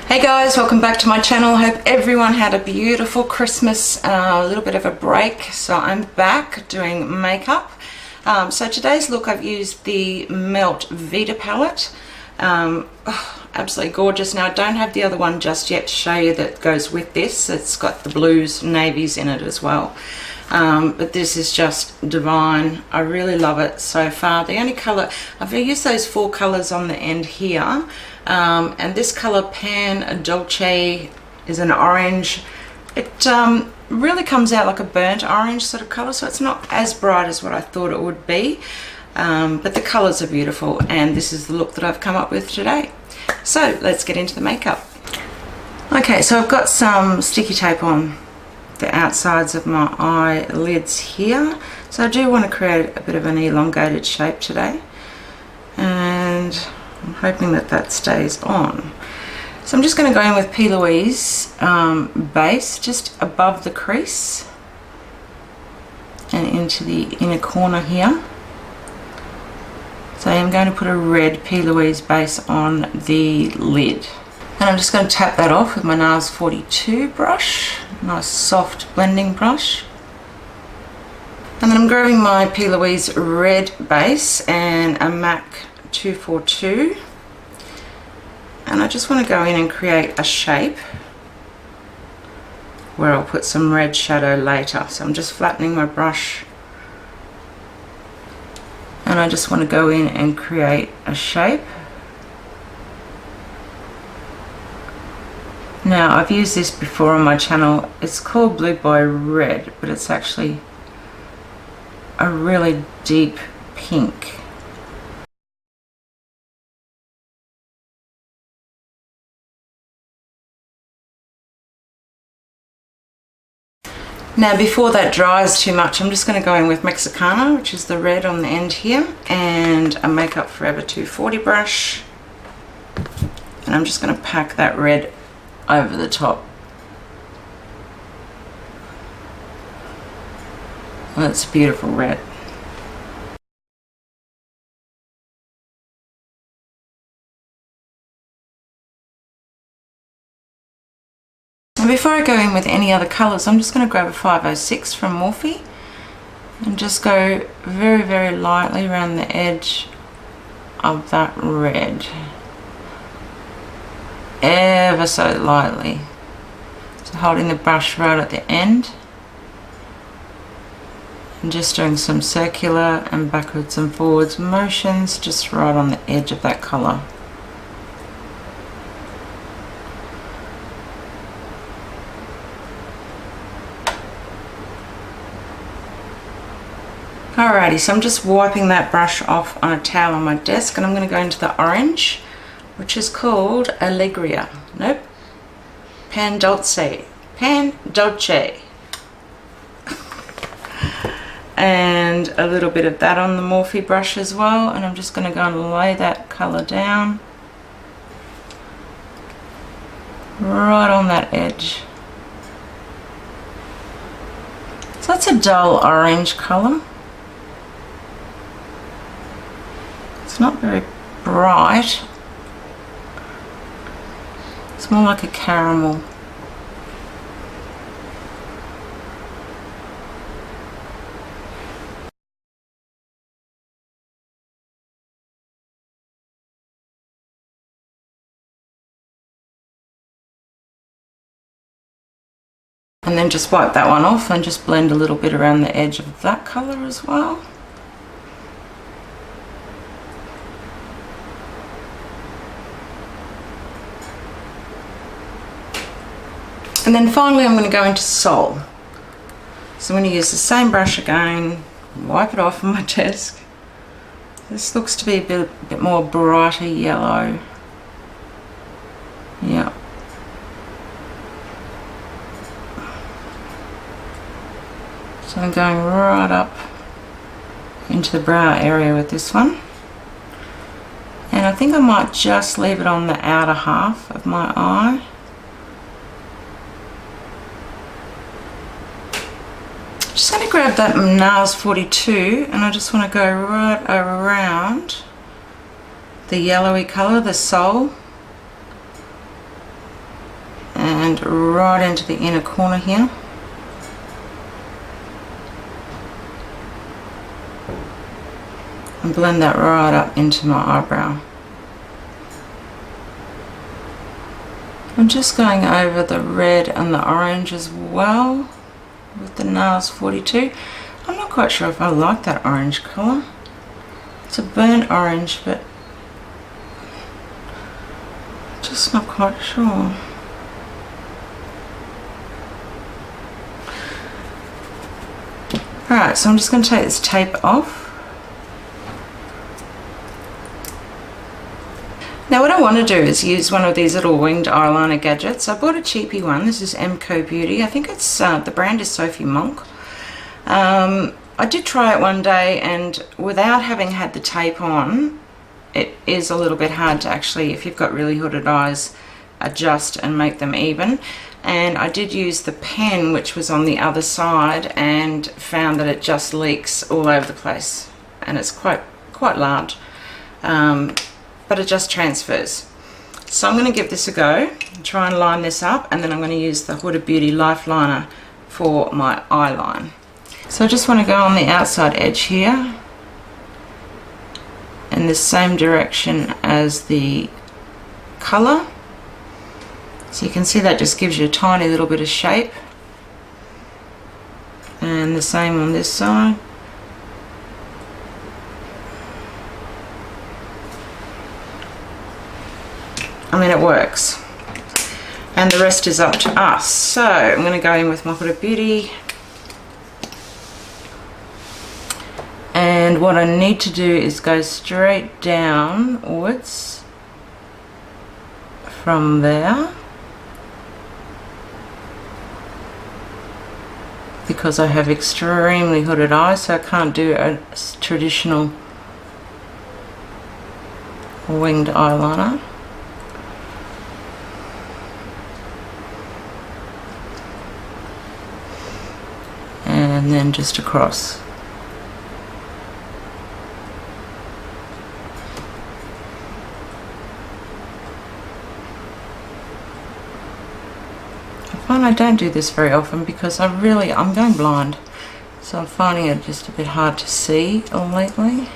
Hey guys, welcome back to my channel. Hope everyone had a beautiful Christmas, a little bit of a break. So I'm back doing makeup. So today's look, I've used the MELT Vida Palette. Absolutely gorgeous. Now I don't have the other one just yet to show you that goes with this. It's got the blues, navies in it as well. But this is just divine. I really love it so far. The only color, I've used those 4 colors on the end here. And this color Pan Dulce is an orange. It really comes out like a burnt orange sort of color, so it's not as bright as what I thought it would be. But the colors are beautiful, and this is the look that I've come up with today. So let's get into the makeup. Okay, so I've got some sticky tape on the outsides of my eyelids here. So I do want to create a bit of an elongated shape today, and I'm hoping that that stays on. So I'm just going to go in with P.Louise base just above the crease and into the inner corner here. So I'm going to put a red P.Louise base on the lid. And I'm just going to tap that off with my NARS 42 brush. Nice soft blending brush. And then I'm grabbing my P.Louise red base and a MAC 242, and I just want to go in and create a shape where I'll put some red shadow later. So I'm just flattening my brush, and I just want to go in and create a shape. Now I've used this before on my channel. It's called Blue Boy Red, but it's actually a really deep pink. Now before that dries too much, I'm just going to go in with Mexicana, which is the red on the end here, and a Makeup Forever 240 brush, and I'm just going to pack that red over the top. Well, it's a beautiful red. And before I go in with any other colours, I'm just going to grab a 506 from Morphe and just go very, very lightly around the edge of that red. Ever so lightly. So holding the brush right at the end and just doing some circular and backwards and forwards motions just right on the edge of that colour. Alrighty, so I'm just wiping that brush off on a towel on my desk, and I'm going to go into the orange, which is called Alegria. Nope. Pan Dulce. Pan Dulce. And a little bit of that on the Morphe brush as well, and I'm just going to go and lay that colour down right on that edge. So that's a dull orange colour. It's not very bright. It's more like a caramel. And then just wipe that one off and just blend a little bit around the edge of that colour as well. And then finally I'm going to go into Soul. So I'm going to use the same brush again, wipe it off on my desk. This looks to be a bit more brighter yellow. Yeah. So I'm going right up into the brow area with this one. And I think I might just leave it on the outer half of my eye. Just going to grab that NARS 42, and I just want to go right around the yellowy colour, the Soul, and right into the inner corner here. And blend that right up into my eyebrow. I'm just going over the red and the orange as well with the NARS 42. I'm not quite sure if I like that orange colour. It's a burnt orange, but just not quite sure. Alright, so I'm just going to take this tape off. Now what I want to do is use one of these little winged eyeliner gadgets. I bought a cheapy one. This is MCo Beauty. I think it's the brand is Sophie Monk. I did try it one day, and without having had the tape on, it is a little bit hard to actually, if you've got really hooded eyes, adjust and make them even. And I did use the pen, which was on the other side, and found that it just leaks all over the place, and it's quite large, but it just transfers. So I'm going to give this a go and try and line this up, and then I'm going to use the Huda Beauty Lifeliner for my eyeline. So I just want to go on the outside edge here in the same direction as the colour. So you can see that just gives you a tiny little bit of shape. And the same on this side. I mean, it works. And the rest is up to us. So I'm going to go in with my Huda Beauty. And what I need to do is go straight downwards from there, because I have extremely hooded eyes, so I can't do a traditional winged eyeliner. And then just across. I don't do this very often because I'm going blind, so I'm finding it just a bit hard to see lately.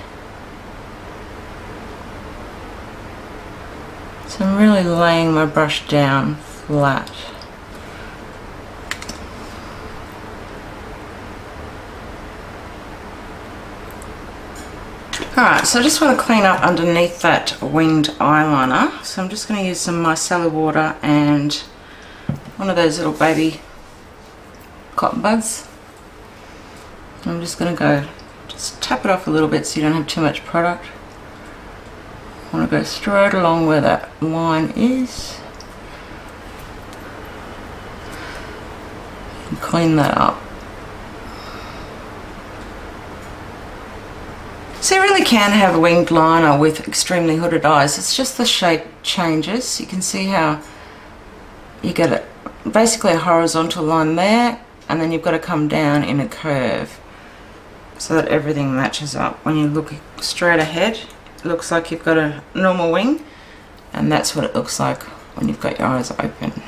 So I'm really laying my brush down flat. Alright, so I just want to clean up underneath that winged eyeliner. So I'm just going to use some micellar water and one of those little baby cotton buds. I'm just going to go, just tap it off a little bit so you don't have too much product. I want to go straight along where that line is and clean that up. So you really can have a winged liner with extremely hooded eyes. It's just the shape changes. You can see how you get it. Basically a horizontal line there, and then you've got to come down in a curve so that everything matches up. When you look straight ahead, it looks like you've got a normal wing, and that's what it looks like when you've got your eyes open.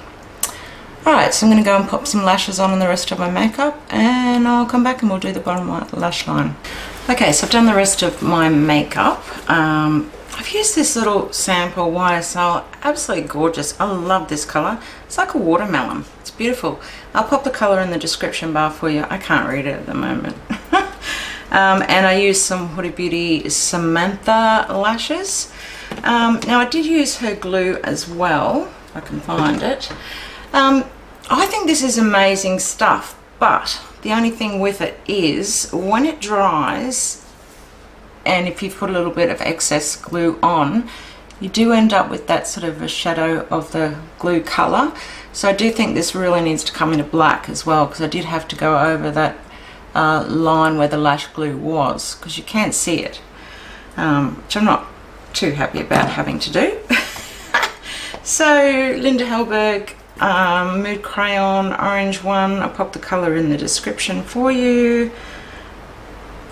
Alright, so I'm going to go and pop some lashes on and the rest of my makeup, and I'll come back and we'll do the bottom lash line. Okay, so I've done the rest of my makeup. I've used this little sample YSL, absolutely gorgeous. I love this colour. It's like a watermelon. It's beautiful. I'll pop the colour in the description bar for you. I can't read it at the moment. And I used some Huda Beauty Samantha lashes. Now I did use her glue as well, if I can find it. I think this is amazing stuff, but the only thing with it is when it dries, and if you've put a little bit of excess glue on, you do end up with that sort of a shadow of the glue colour. So I do think this really needs to come into black as well, because I did have to go over that line where the lash glue was, because you can't see it, which I'm not too happy about having to do. So Linda Hellberg Mood Crayon Orange one, I'll pop the colour in the description for you.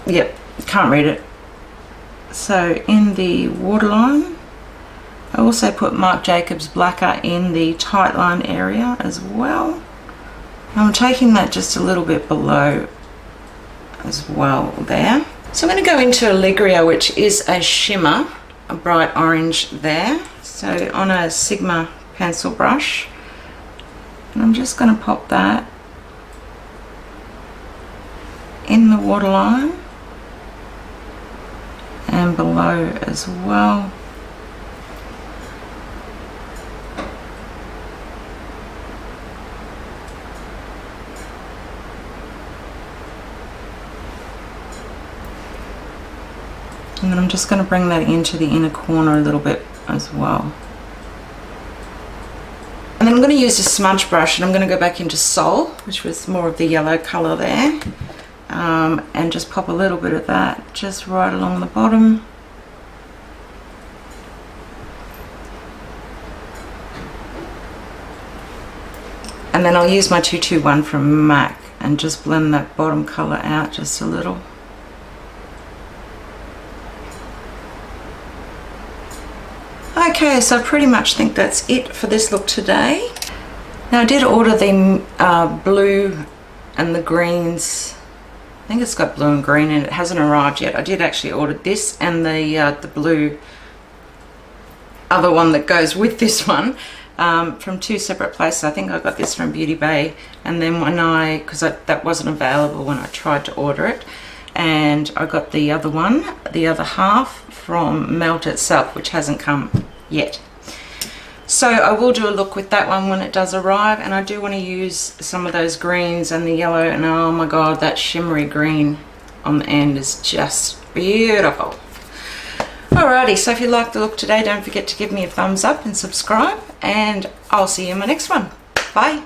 Yep, can't read it. So in the waterline, I also put Marc Jacobs Blacker in the tight line area as well. I'm taking that just a little bit below as well there. So I'm going to go into Alegria, which is a shimmer, a bright orange there. So on a Sigma pencil brush, and I'm just going to pop that in the waterline and below as well. And then I'm just going to bring that into the inner corner a little bit as well. And then I'm going to use a smudge brush, and I'm going to go back into Soul, which was more of the yellow colour there, and just pop a little bit of that just right along the bottom. And then I'll use my 221 from MAC and just blend that bottom colour out just a little. Okay, so I pretty much think that's it for this look today. Now I did order the blue and the greens. I think it's got blue and green and it hasn't arrived yet. I did actually order this and the blue other one that goes with this one from two separate places. I think I got this from Beauty Bay, and then when because that wasn't available when I tried to order it, and I got the other one, the other half, from Melt itself, which hasn't come yet. So I will do a look with that one when it does arrive, and I do want to use some of those greens and the yellow, and oh my god, that shimmery green on the end is just beautiful. Alrighty, so if you liked the look today, don't forget to give me a thumbs up and subscribe, and I'll see you in my next one. Bye.